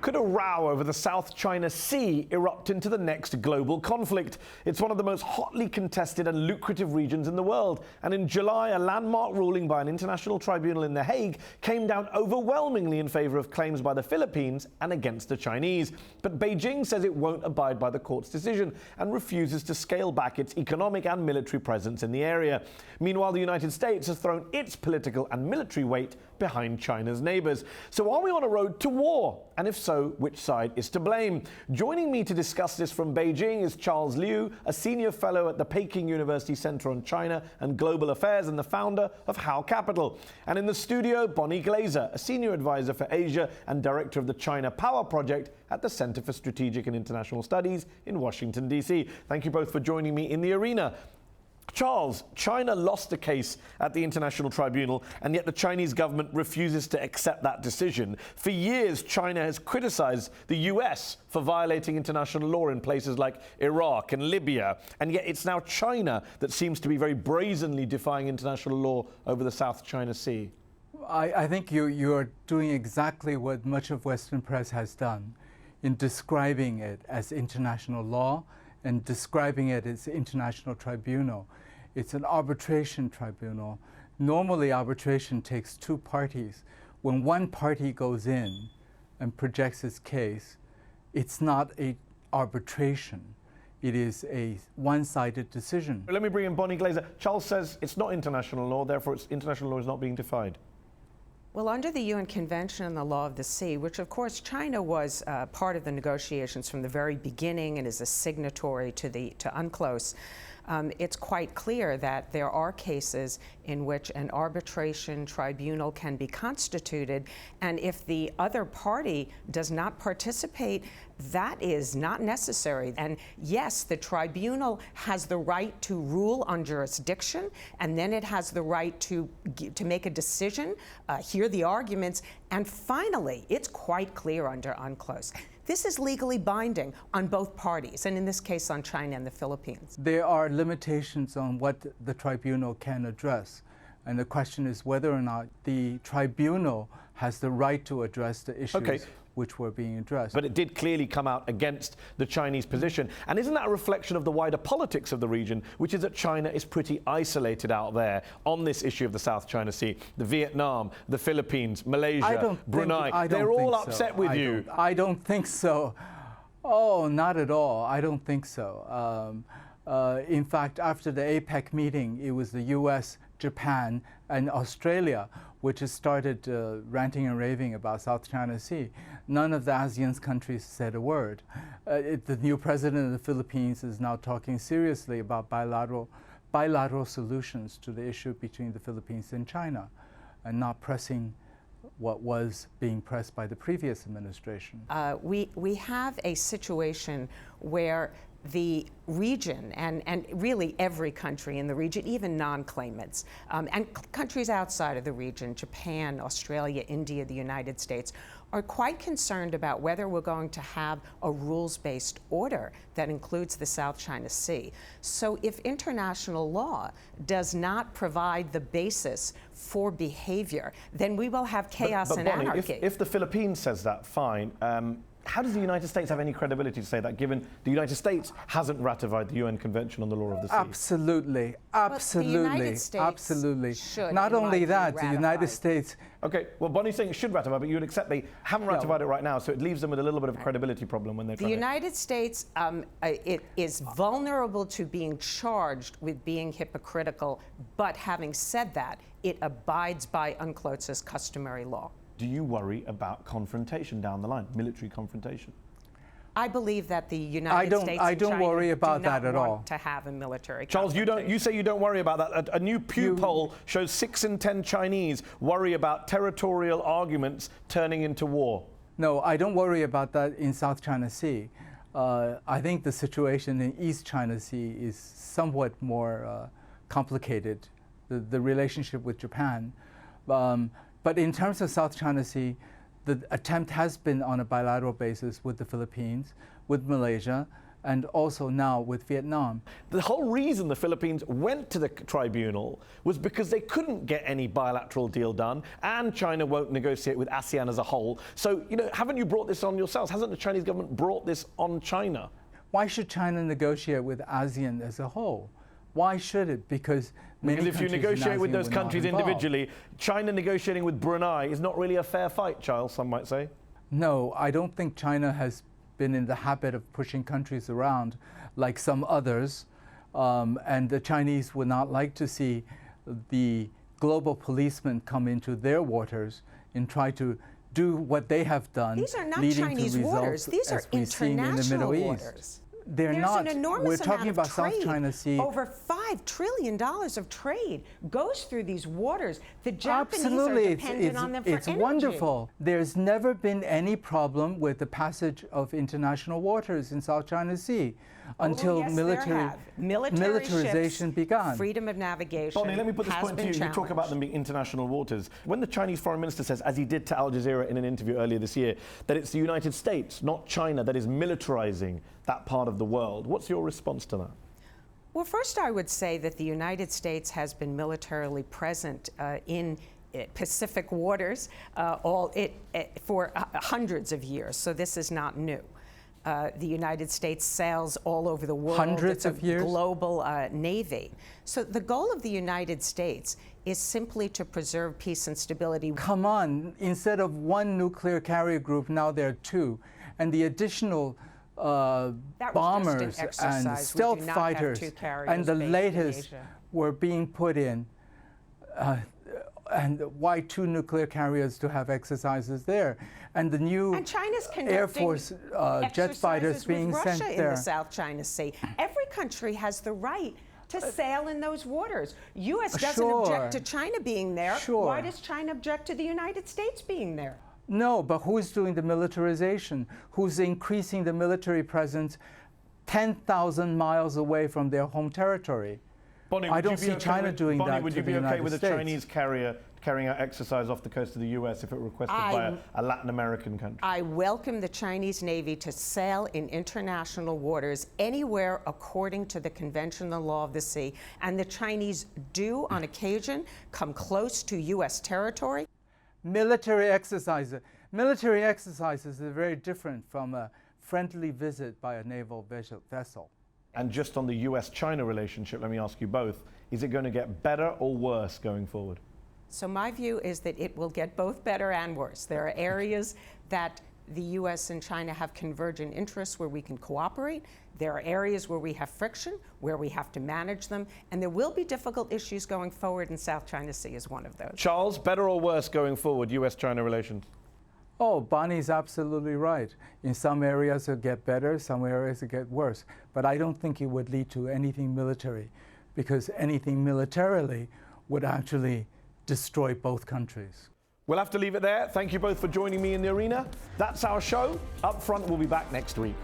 Could a row over the South China Sea erupt into the next global conflict? It's one of the most hotly contested and lucrative regions in the world. And in July, a landmark ruling by an international tribunal in The Hague came down overwhelmingly in favor of claims by the Philippines and against the Chinese. But Beijing says it won't abide by the court's decision and refuses to scale back its economic and military presence in the area. Meanwhile, the United States has thrown its political and military weight behind China's neighbours. So are we on a road to war? And if so, which side is to blame? Joining me to discuss this from Beijing is Charles Liu, a senior fellow at the Peking University Centre on China and Global Affairs and the founder of Hao Capital. And in the studio, Bonnie Glaser, a senior advisor for Asia and director of the China Power Project at the Centre for Strategic and International Studies in Washington, D.C. Thank you both for joining me in the arena. Charles, China lost the case at the International Tribunal, and yet the Chinese government refuses to accept that decision. For years, China has criticized the US for violating international law in places like Iraq and Libya, and yet it's now China that seems to be very brazenly defying international law over the South China Sea. I think you are doing exactly what much of Western press has done in describing it as international law and describing it as international tribunal. It's an arbitration tribunal. Normally, arbitration takes two parties. When one party goes in and projects its case, it's not an arbitration. It is a one-sided decision. Let me bring in Bonnie Glaser. Charles says it's not international law, therefore international law is not being defied. Well, under the UN Convention on the Law of the Sea, which of course China was part of the negotiations from the very beginning and is a signatory to UNCLOS, it's quite clear that there are cases in which an arbitration tribunal can be constituted, and if the other party does not participate, that is not necessary. And yes, the tribunal has the right to rule on jurisdiction, and then it has the right to make a decision, hear the arguments, and finally, it's quite clear under UNCLOS. This is legally binding on both parties, and in this case on China and the Philippines. There are limitations on what the tribunal can address, and the question is whether or not the tribunal has the right to address the issues which were being addressed. But it did clearly come out against the Chinese position. And isn't that a reflection of the wider politics of the region, which is that China is pretty isolated out there on this issue of the South China Sea? The Vietnam, the Philippines, Malaysia, Brunei, they're all upset with you. I don't think so. Oh, not at all. I don't think so. In fact, after the APEC meeting, it was the US, Japan, and Australia which has started ranting and raving about South China Sea. None of the ASEAN countries said a word. The new president of the Philippines is now talking seriously about bilateral solutions to the issue between the Philippines and China, and not pressing what was being pressed by the previous administration. We have a situation where the region, and really every country in the region, even non-claimants, and countries outside of the region, Japan, Australia, India, the United States, are quite concerned about whether we're going to have a rules-based order that includes the South China Sea. So if international law does not provide the basis for behavior, then we will have chaos and Bonnie, anarchy. If the Philippines says that, fine. How does the United States have any credibility to say that, given the United States hasn't ratified the UN Convention on the Law of the Sea? Absolutely, absolutely, absolutely. Not only that, the United States... Okay, well, Bonnie's saying it should ratify, but you would accept they haven't ratified it right now, so it leaves them with a little bit of a credibility problem when they're trying to... The United States it is vulnerable to being charged with being hypocritical, but having said that, it abides by UNCLOS's customary law. Do you worry about confrontation down the line, military confrontation? I believe that the United States and I don't worry about that at all. To have a military Charles, you say you don't worry about that. A new Pew poll shows 6 in 10 Chinese worry about territorial arguments turning into war. No, I don't worry about that in South China Sea. I think the situation in East China Sea is somewhat more complicated, the relationship with Japan. But in terms of South China Sea, the attempt has been on a bilateral basis with the Philippines, with Malaysia, and also now with Vietnam. The whole reason the Philippines went to the tribunal was because they couldn't get any bilateral deal done, and China won't negotiate with ASEAN as a whole. So, haven't you brought this on yourselves? Hasn't the Chinese government brought this on China? Why should China negotiate with ASEAN as a whole? Why should it? Because if you negotiate with those countries individually, China negotiating with Brunei is not really a fair fight, Charles, some might say. No, I don't think China has been in the habit of pushing countries around like some others. And the Chinese would not like to see the global policemen come into their waters and try to do what they have done. These are not leading Chinese to results waters. These are as we've seen in the international Middle waters. East. They're There's not. an enormous We're talking amount of about trade. South China Sea. Over $5 trillion of trade goes through these waters. The Japanese Absolutely. are dependent on them for it's energy. wonderful. There's never been any problem with the passage of international waters in South China Sea until yes, militarization began. Freedom of navigation. Bonnie, let me put this point to you. challenged. You talk about them being international waters. When the Chinese foreign minister says, as he did to Al Jazeera in an interview earlier this year, that it's the United States, not China, that is militarizing that part of the world, what's your response to that? Well, first I would say that the United States has been militarily present in Pacific waters for hundreds of years, so this is not new. The United States sails all over the world. Hundreds of years? It's a global navy. So the goal of the United States is simply to preserve peace and stability. Come on, instead of one nuclear carrier group, now there are two. And the additional bombers and stealth fighters and the latest were being put in. And why two nuclear carriers to have exercises there? And the new Air Force jet fighters being sent there. In the South China Sea. Every country has the right to sail in those waters. U.S. doesn't object to China being there. Sure. Why does China object to the United States being there? No, but who's doing the militarization? Who's increasing the military presence 10,000 miles away from their home territory? Bonnie, I don't see China doing that. Would you be okay with a Chinese carrier carrying out exercise off the coast of the U.S. if it were requested by a Latin American country? I welcome the Chinese Navy to sail in international waters anywhere according to the convention and law of the sea. And the Chinese do, on occasion, come close to U.S. territory. Military exercises. Military exercises are very different from a friendly visit by a naval vessel. And just on the US-China relationship, let me ask you both, is it going to get better or worse going forward? So my view is that it will get both better and worse. There are areas that the US and China have convergent interests where we can cooperate. There are areas where we have friction, where we have to manage them, and there will be difficult issues going forward, and South China Sea is one of those. Charles, better or worse going forward, US-China relations? Oh, Bonnie's absolutely right. In some areas it'll get better, some areas it'll get worse. But I don't think it would lead to anything military, because anything militarily would actually destroy both countries. We'll have to leave it there. Thank you both for joining me in the arena. That's our show. UpFront will be back next week.